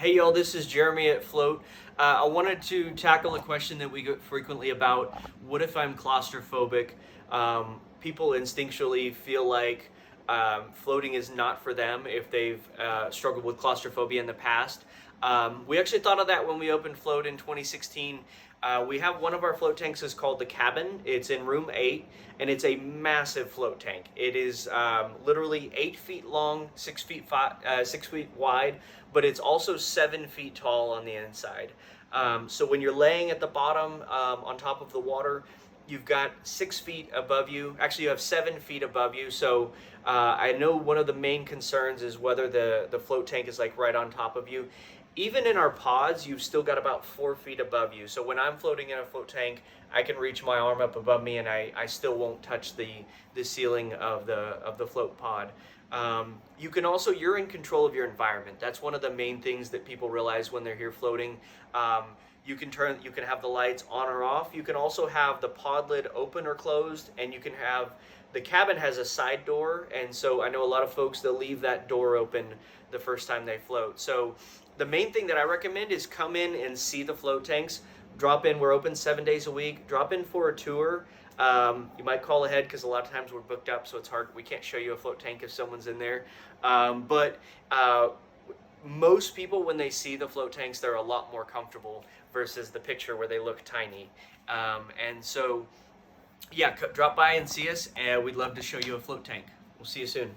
Hey y'all, this is Jeremy at Float. I wanted to tackle a question that we get frequently about what if I'm claustrophobic? People instinctually feel like floating is not for them if they've struggled with claustrophobia in the past. We actually thought of that when we opened Float in 2016. We have one of our float tanks is called the Cabin. It's in room 8, and it's a massive float tank. It is literally 8 feet long, 6 feet wide, but it's also 7 feet tall on the inside. So when you're laying at the bottom on top of the water, you've got 6 feet above you. Actually, you have 7 feet above you. So I know one of the main concerns is whether the float tank is like right on top of you. Even in our pods, you've still got about 4 feet above you. So when I'm floating in a float tank, I can reach my arm up above me, and I still won't touch the ceiling of the float pod. You can also, you're in control of your environment. That's one of the main things that people realize when they're here floating. You can have the lights on or off. You can also have the pod lid open or closed, and you can have, the cabin has a side door, and so I know a lot of folks, they'll leave that door open the first time they float. So the main thing that I recommend is come in and see the float tanks. Drop in, we're open 7 days a week. Drop in for a tour. You might call ahead because a lot of times we're booked up, so it's hard. We can't show you a float tank if someone's in there. But most people, when they see the float tanks, they're a lot more comfortable versus the picture where they look tiny. And so, yeah, drop by and see us, and we'd love to show you a float tank. We'll see you soon.